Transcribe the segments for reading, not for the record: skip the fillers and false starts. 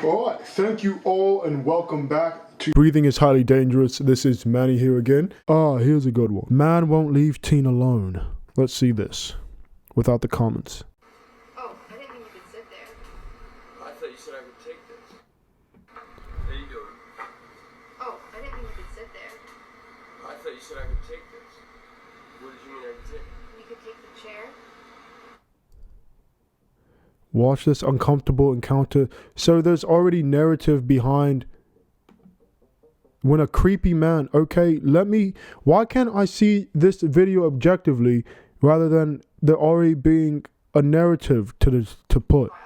Alright, thank you all and welcome back to Breathing is Highly Dangerous. This is Manny here again. Here's a good one. Man won't leave teen alone. Let's see this without the comments. Oh, I didn't think you could sit there. I thought you said I could take this. How you doing? Oh, I didn't think you could sit there. I thought you said I could take this. What did you mean I could take? You could take the chair. Watch this uncomfortable encounter. So there's already narrative behind when a creepy man, okay, why can't I see this video objectively rather than there already being a narrative to put? Oh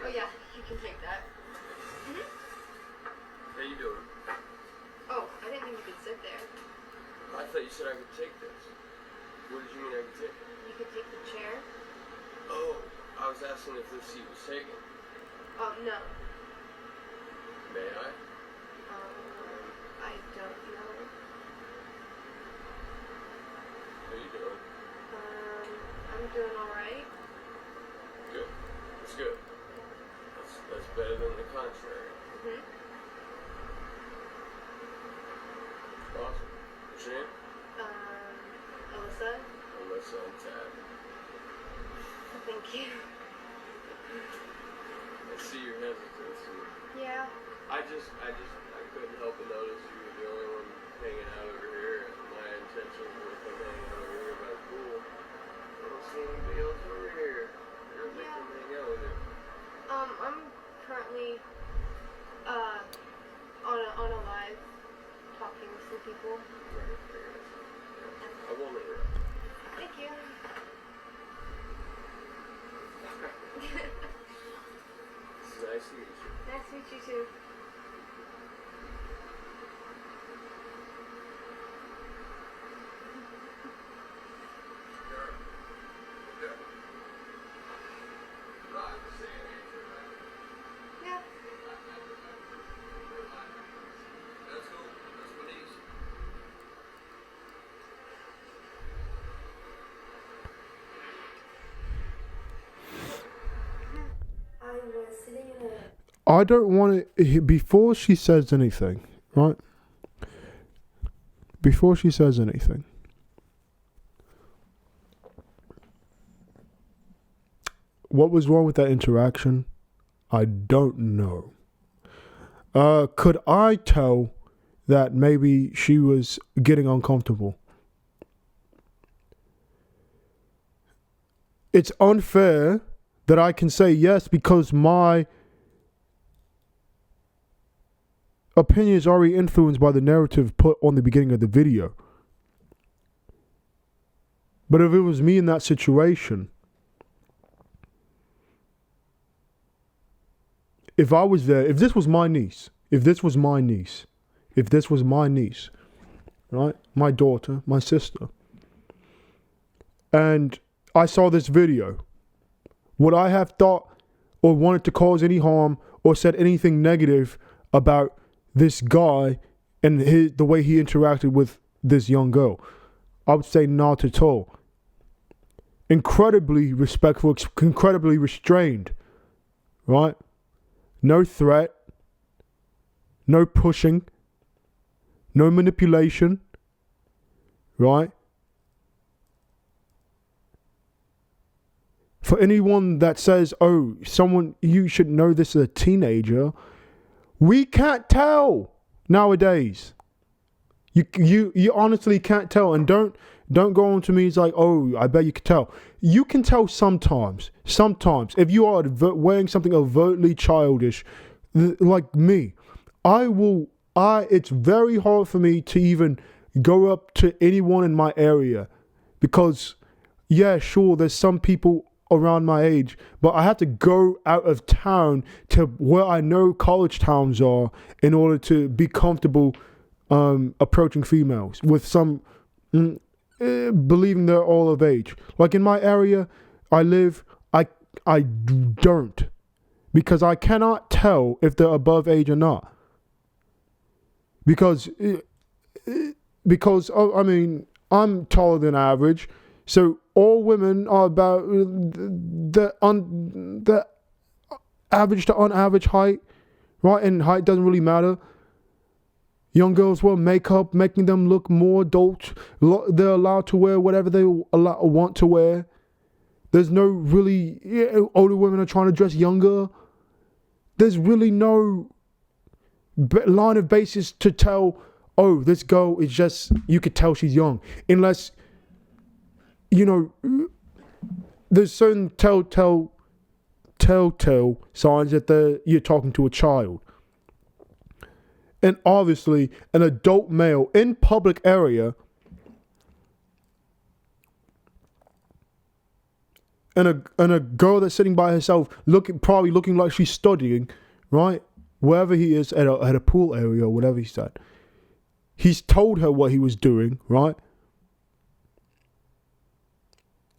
yeah, you can take that. How you doing? Oh, I didn't think you could sit there. I thought you said I could take this. What did you mean I could take it? You could take the chair. Oh, I was asking if this seat was taken. Oh, no. May I? I don't know. How you doing? I'm doing alright. Good. That's good. That's better than the contrary. Awesome. What's your name? Alyssa? Alyssa and Tad. Thank you. I see your hesitancy. Yeah. I couldn't help but notice you were the only one hanging out over here, and my intentions were to come hang out over here by the pool. I don't see anybody else over here. You're Yeah. come hang out with it. I'm currently, on a live talking with some people. Right, I guess. Yeah. I won't interrupt. Thank you. It's nice to meet you. Nice to meet you too. Yeah. That's cool. That's my niece. I was sitting in a... I don't want to, before she says anything, right? Before she says anything, what was wrong with that interaction? I don't know. Could I tell that maybe she was getting uncomfortable? It's unfair that I can say yes because my opinion is already influenced by the narrative put on the beginning of the video. But if it was me in that situation, if I was there, if this was my niece, right? My daughter, my sister, and I saw this video, would I have thought or wanted to cause any harm or said anything negative about this guy and the way he interacted with this young girl? I would say not at all. Incredibly respectful, incredibly restrained, right? No threat, no pushing, no manipulation, right? For anyone that says, oh, you should know this as a teenager, we can't tell nowadays. You honestly can't tell, and don't go on to me. It's like, oh, I bet you can tell. You can tell sometimes. If you are wearing something overtly childish, like me, it's very hard for me to even go up to anyone in my area because, yeah, sure, there's some people around my age, but I have to go out of town to where I know college towns are in order to be comfortable approaching females with some believing they're all of age. Like in my area I live, I don't, because I cannot tell if they're above age or not, because I mean, I'm taller than average, So all women are about the average to unaverage height, right? And height doesn't really matter. Young girls wear makeup, making them look more adult. They're allowed to wear whatever they want to wear. There's no really, older women are trying to dress younger. There's really no line of basis to tell, oh, this girl is just, you could tell she's young. Unless, there's certain telltale signs that you're talking to a child. And obviously, an adult male in public area and a girl that's sitting by herself, probably looking like she's studying, right? Wherever he is at a pool area or whatever he's at. He's told her what he was doing, right?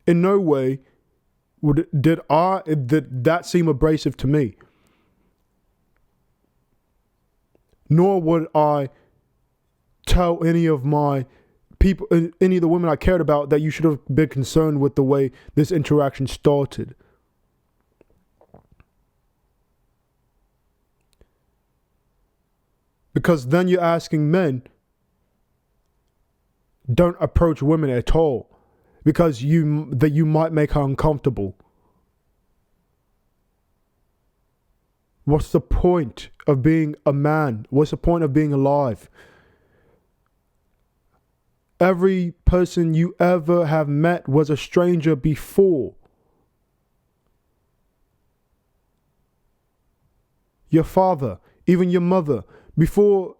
In no way did that seem abrasive to me. Nor would I tell any of my people, any of the women I cared about, that you should have been concerned with the way this interaction started. Because then you're asking men, don't approach women at all, because you might make her uncomfortable. What's the point of being a man? What's the point of being alive? Every person you ever have met was a stranger before. Your father, even your mother, before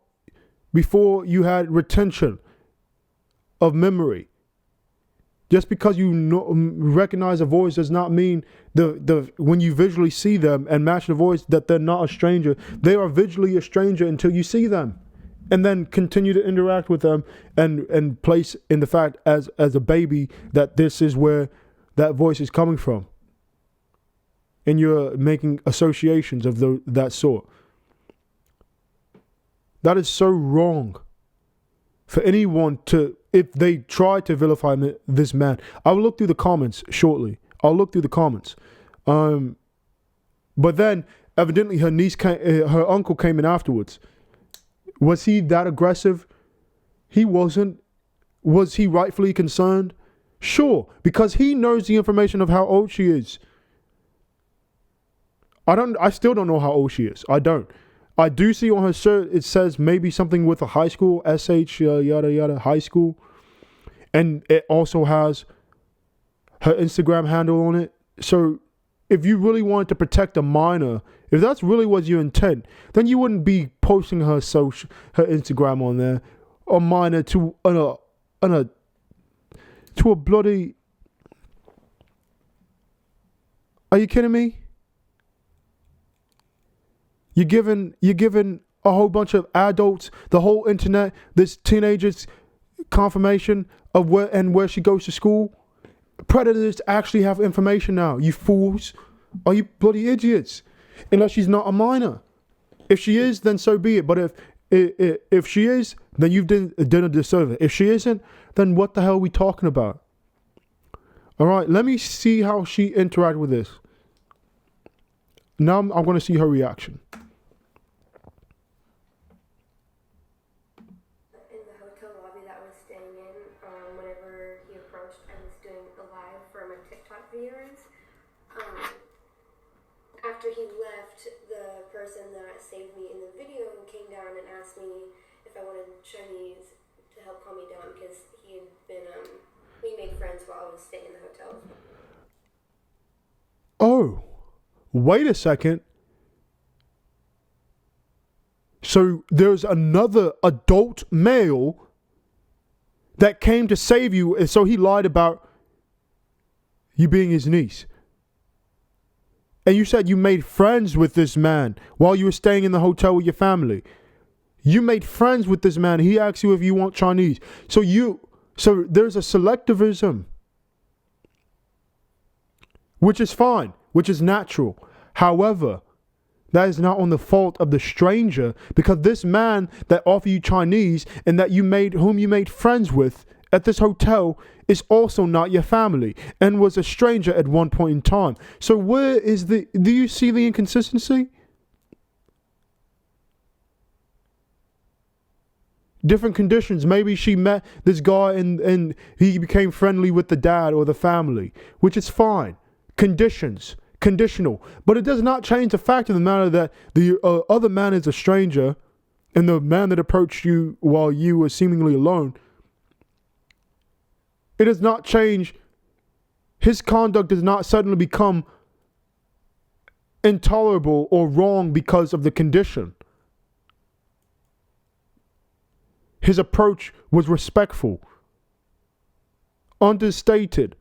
you had retention of memory. Just because you recognize a voice does not mean when you visually see them and match the voice that they're not a stranger. They are visually a stranger until you see them, and then continue to interact with them and place in the fact as a baby that this is where that voice is coming from. And you're making associations of that sort. That is so wrong for anyone to, if they try to vilify this man. I will look through the comments shortly. But then evidently her uncle came in afterwards. Was he that aggressive? He wasn't. Was he rightfully concerned? Sure, because he knows the information of how old she is. I still don't know how old she is. I don't. I do see on her shirt, it says maybe something with a high school, SH, yada, yada, high school. And it also has her Instagram handle on it. So if you really wanted to protect a minor, if that's really was your intent, then you wouldn't be posting her Instagram on there, a minor to a bloody. Are you kidding me? You're giving a whole bunch of adults, the whole internet, this teenager's confirmation of where she goes to school. Predators actually have information now. You fools. Are you bloody idiots? Unless she's not a minor. If she is, then so be it. But if she is, then you've done a disservice. If she isn't, then what the hell are we talking about? All right, let me see how she interacted with this. Now I'm going to see her reaction. In the hotel lobby that I was staying in, whenever he approached, I was doing a live for my TikTok viewers. After he left, the person that saved me in the video came down and asked me if I wanted Chinese to help calm me down, because he had been, we made friends while I was staying in the hotel. Oh, wait a second. So there's another adult male that came to save you, and so he lied about you being his niece. And you said you made friends with this man while you were staying in the hotel with your family. You made friends with this man. He asked you if you want Chinese. So there's a selectivism, which is fine, which is natural. However, that is not on the fault of the stranger, because this man that offered you Chinese and whom you made friends with at this hotel is also not your family and was a stranger at one point in time. So where is do you see the inconsistency? Different conditions. Maybe she met this guy and he became friendly with the dad or the family, which is fine. Conditional. But it does not change the fact of the matter that the other man is a stranger, and the man that approached you while you were seemingly alone, it does not change. His conduct does not suddenly become intolerable or wrong because of the condition. His approach was respectful, understated.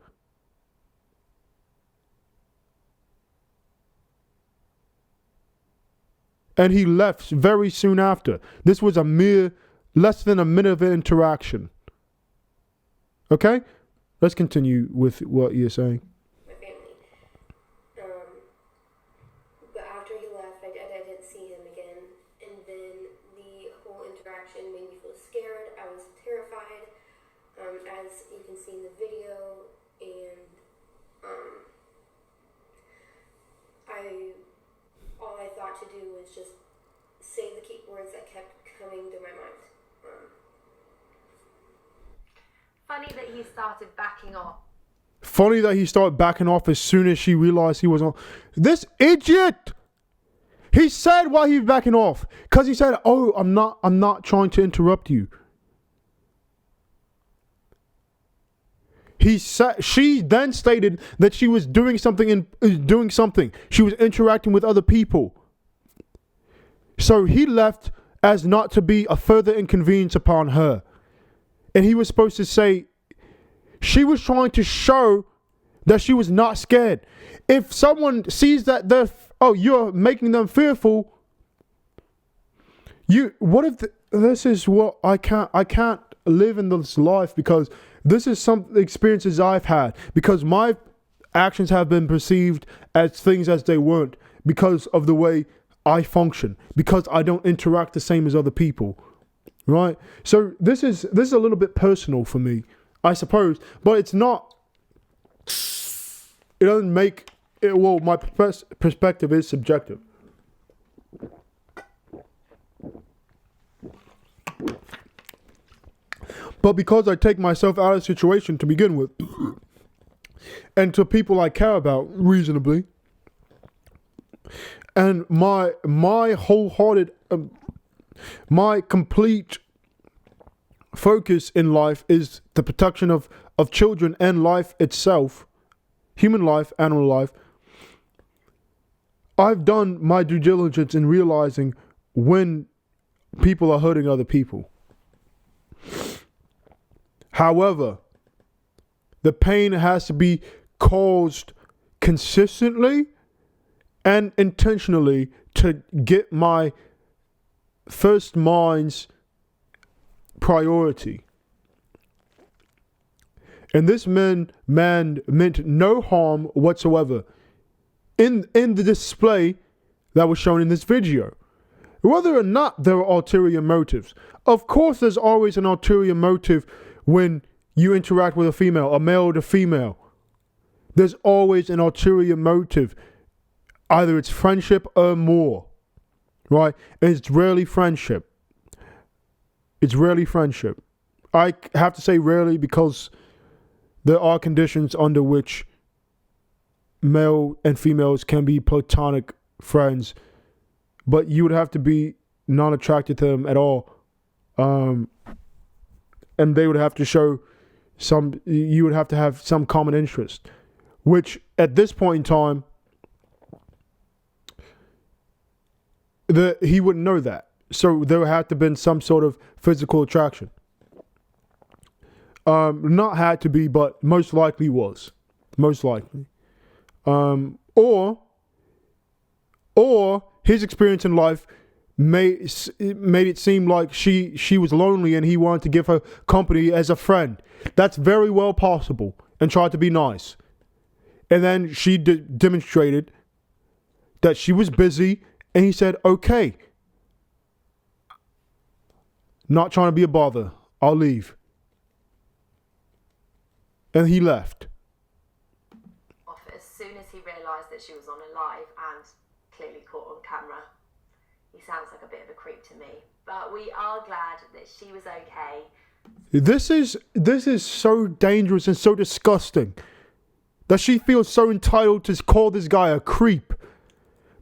And he left very soon after. This was a mere less than a minute of interaction. Okay? Let's continue with what you're saying. My family. But after he left, I didn't see him again. And then the whole interaction made me feel scared. I was terrified, as you can see in the video. And all I thought to do was just say the key words that kept coming to my mind. Funny that he started backing off. Funny that he started backing off as soon as she realized he was on. This idiot! He said why he was backing off. Because he said, oh, I'm not trying to interrupt you. She then stated that she was doing something. She was interacting with other people. So he left as not to be a further inconvenience upon her. And he was supposed to say, she was trying to show that she was not scared. If someone sees that you're making them fearful, this is what I can't live in this life, because this is some experiences I've had, because my actions have been perceived as things as they weren't because of the way I function, because I don't interact the same as other people, right? So this is a little bit personal for me, I suppose, but it's not. It doesn't make it. Well, my perspective is subjective. But because I take myself out of the situation to begin with, and to people I care about reasonably, and my wholehearted, my complete focus in life is the protection of children and life itself, human life, animal life. I've done my due diligence in realizing when people are hurting other people. However, the pain has to be caused consistently and intentionally to get my first mind's priority. And this man meant no harm whatsoever in the display that was shown in this video. Whether or not there are ulterior motives. Of course there's always an ulterior motive when you interact with a female, a male to female. There's always an ulterior motive. Either it's friendship or more, right? And it's rarely friendship. It's rarely friendship. I have to say rarely because there are conditions under which male and females can be platonic friends, but you would have to be not attracted to them at all. And they would have to show you would have to have some common interest, which at this point in time, he wouldn't know that. So there would have to have been some sort of physical attraction. Not had to be, but most likely was. Most likely. Or his experience in life made it seem like she was lonely and he wanted to give her company as a friend. That's very well possible, and tried to be nice. And then she demonstrated that she was busy, and he said, okay, not trying to be a bother, I'll leave. And he left. off as soon as he realised that she was on a live and clearly caught on camera. He sounds like a bit of a creep to me, but we are glad that she was okay. This is so dangerous and so disgusting that she feels so entitled to call this guy a creep.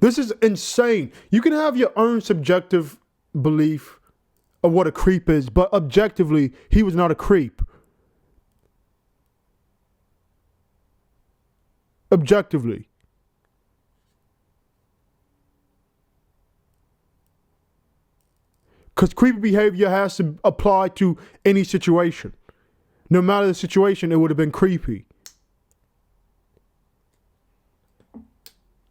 This is insane. You can have your own subjective belief of what a creep is, but objectively, he was not a creep. Objectively. Because creepy behavior has to apply to any situation. No matter the situation, it would have been creepy.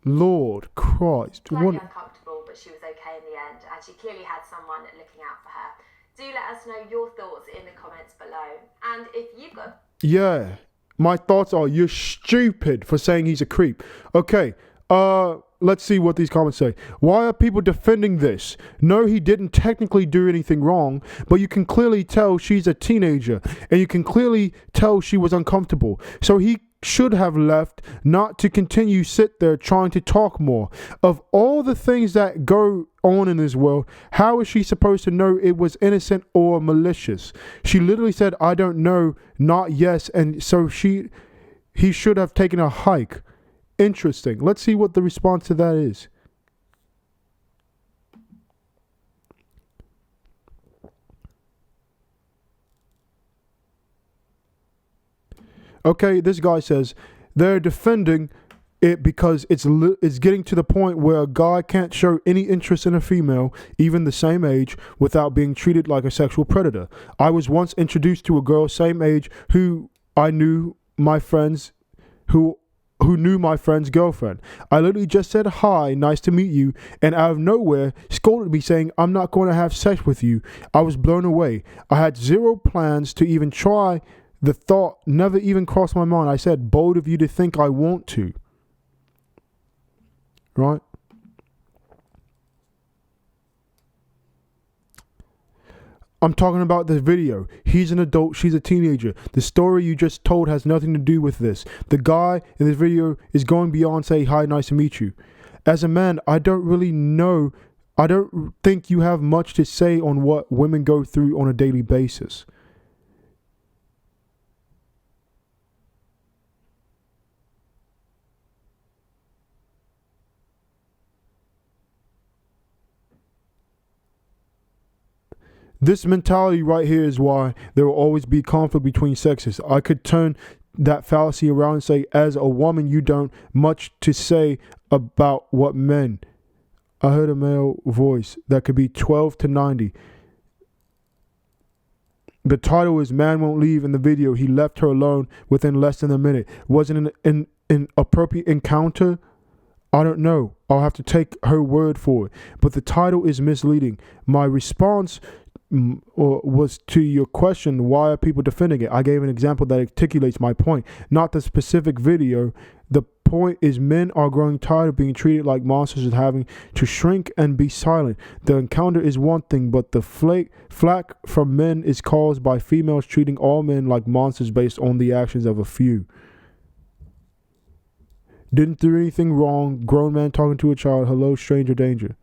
Lord Christ. Slightly uncomfortable, but she was okay in the end, and she clearly had someone looking out for her. Do let us know your thoughts in the comments below. And if you've got... Yeah. My thoughts are, you're stupid for saying he's a creep. Okay, let's see what these comments say. Why are people defending this? No, he didn't technically do anything wrong, but you can clearly tell she's a teenager, and you can clearly tell she was uncomfortable. So he should have left, not to continue sit there trying to talk more. Of all the things that go on in this world, how is she supposed to know it was innocent or malicious? She literally said, I don't know, not yes, and so he should have taken a hike. Interesting. Let's see what the response to that is. Okay, this guy says they're defending it because it's getting to the point where a guy can't show any interest in a female, even the same age, without being treated like a sexual predator. I was once introduced to a girl same age who knew my friend's girlfriend. I literally just said, hi, nice to meet you, and out of nowhere scolded me saying, I'm not going to have sex with you. I was blown away. I had zero plans to even try. The thought never even crossed my mind. I said, bold of you to think I want to. Right? I'm talking about the video. He's an adult, she's a teenager. The story you just told has nothing to do with this. The guy in this video is going beyond say, hi, nice to meet you. As a man, I don't really know. I don't think you have much to say on what women go through on a daily basis. This mentality right here is why there will always be conflict between sexes. I could turn that fallacy around and say, as a woman, you don't much to say about what men. I heard a male voice that could be 12 to 90. The title is Man Won't Leave. In the video, he left her alone within less than a minute. Wasn't an appropriate encounter? I don't know. I'll have to take her word for it. But the title is misleading. My response was to your question, why are people defending it? I gave an example that articulates my point, not the specific video. The point is men are growing tired of being treated like monsters and having to shrink and be silent. The encounter is one thing, but the flack from men is caused by females treating all men like monsters based on the actions of a few. Didn't do anything wrong. Grown man talking to a child. Hello, stranger danger.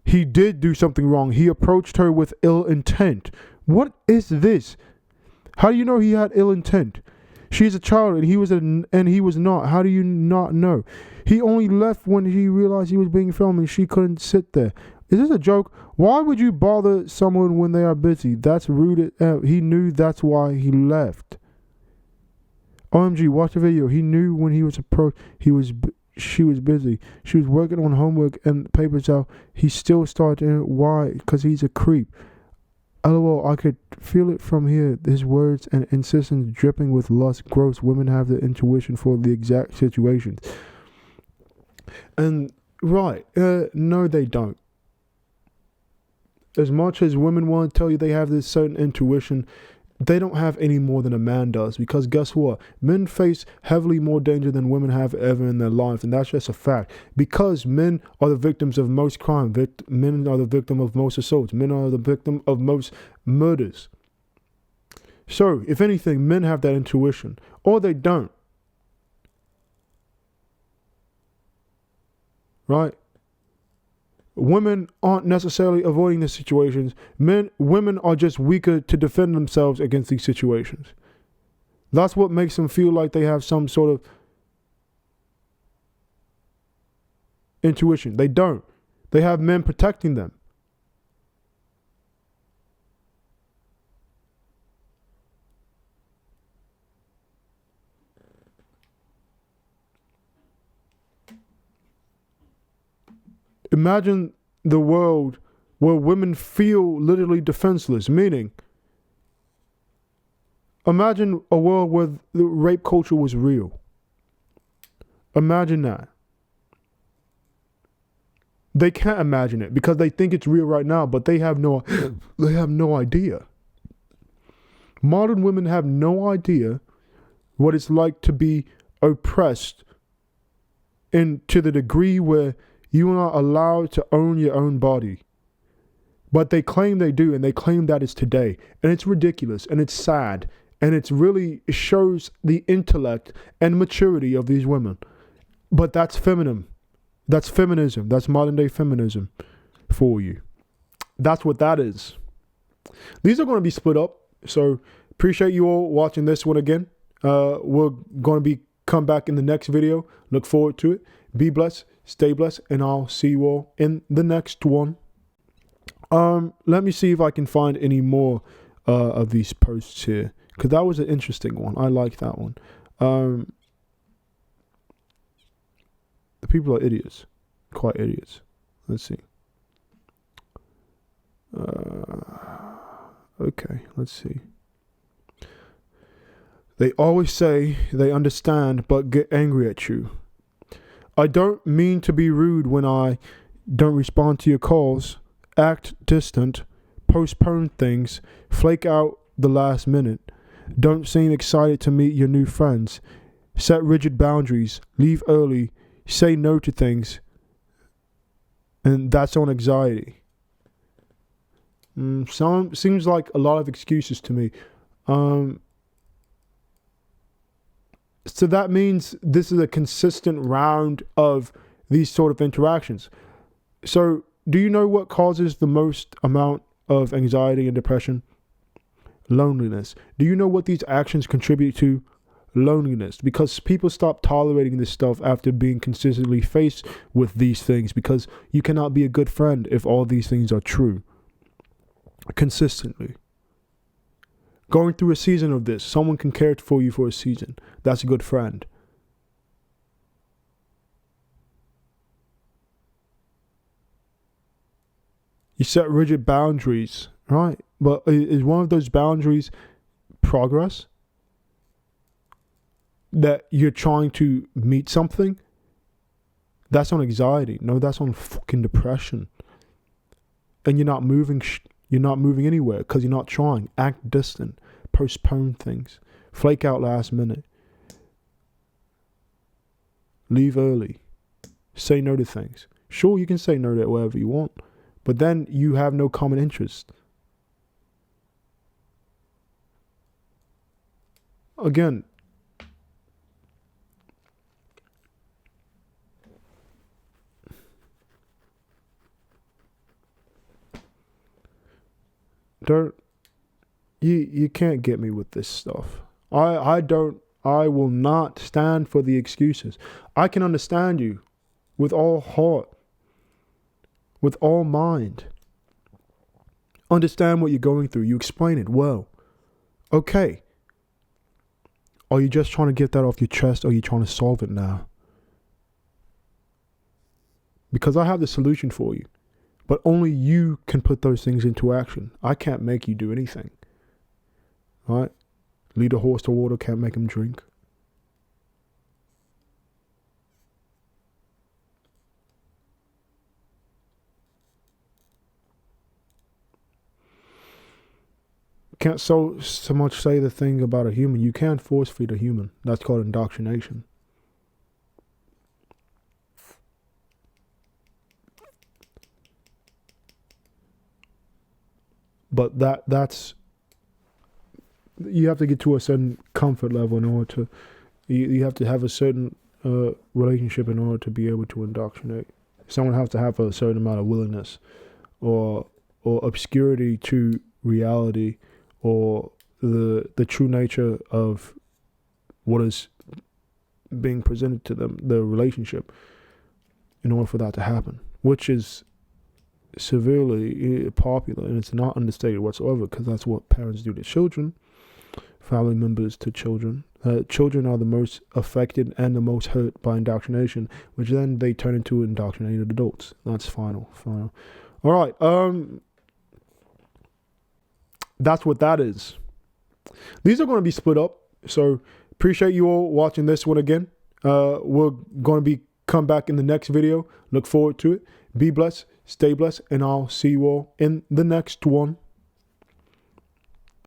He did do something wrong. He approached her with ill intent. What is this? How do you know he had ill intent? She's a child and he was not. How do you not know? He only left when he realized he was being filmed and she couldn't sit there. Is this a joke? Why would you bother someone when they are busy? That's rude. He knew that's why he left. OMG, watch the video. He knew when he was approached. She was busy. She was working on homework and papers out. He still started. Why? Because he's a creep. LOL, I could feel it from here. His words and insistence dripping with lust. Gross. Women have the intuition for the exact situations. And, right. No, they don't. As much as women want to tell you they have this certain intuition, they don't have any more than a man does, because guess what? Men face heavily more danger than women have ever in their lives, and that's just a fact. Because men are the victims of most crime, men are the victim of most assaults, men are the victim of most murders. So, if anything, men have that intuition, or they don't. Right? Women aren't necessarily avoiding the situations. Women are just weaker to defend themselves against these situations. That's what makes them feel like they have some sort of intuition. They don't. They have men protecting them. Imagine the world where women feel literally defenseless, meaning, imagine a world where the rape culture was real. Imagine that. They can't imagine it because they think it's real right now, but they have no idea. Modern women have no idea what it's like to be oppressed, and to the degree where you are not allowed to own your own body. But they claim they do, and they claim that it's today. And it's ridiculous, and it's sad, and it shows the intellect and maturity of these women. But that's feminine. That's feminism. That's modern day feminism for you. That's what that is. These are going to be split up. So appreciate you all watching this one again. We're going to come back in the next video. Look forward to it. Be blessed. Stay blessed, and I'll see you all in the next one. Let me see if I can find any more of these posts here, because that was an interesting one. I like that one. The people are idiots, quite idiots. Let's see. Okay, let's see. They always say they understand, but get angry at you. I don't mean to be rude when I don't respond to your calls, act distant, postpone things, flake out the last minute, don't seem excited to meet your new friends, set rigid boundaries, leave early, say no to things, and that's on anxiety. Seems like a lot of excuses to me. So that means this is a consistent round of these sort of interactions. So do you know what causes the most amount of anxiety and depression? Loneliness. Do you know what these actions contribute to? Loneliness. Because people stop tolerating this stuff after being consistently faced with these things, because you cannot be a good friend if all these things are true. Consistently. Going through a season of this, someone can care for you for a season. That's a good friend. You set rigid boundaries, right? But is one of those boundaries progress? That you're trying to meet something? That's on anxiety. No, that's on fucking depression. And you're not moving. You're not moving anywhere because you're not trying. Act distant. Postpone things. Flake out last minute. Leave early. Say no to things. Sure, you can say no to whatever you want, but then you have no common interest. Again, you can't get me with this stuff. I will not stand for the excuses. I can understand you with all heart, with all mind. Understand what you're going through. You explain it well. Okay. Are you just trying to get that off your chest, or are you trying to solve it now? Because I have the solution for you. But only you can put those things into action. I can't make you do anything. Right? Lead a horse to water, can't make him drink. can't so much say the thing about a human. You can't force feed a human. That's called indoctrination. But that's you have to get to a certain comfort level in order to. You have to have a certain relationship in order to be able to indoctrinate. Someone has to have a certain amount of willingness, or obscurity to reality, or the true nature of what is being presented to them, the relationship, in order for that to happen, which is severely popular, and it's not understated whatsoever, because that's what parents do to children, family members to children. Children are the most affected and the most hurt by indoctrination, which then they turn into indoctrinated adults. That's final. All right. That's what that is. These are going to be split up. So appreciate you all watching this one again. We're going to come back in the next video. Look forward to it. Be blessed. Stay blessed. And I'll see you all in the next one.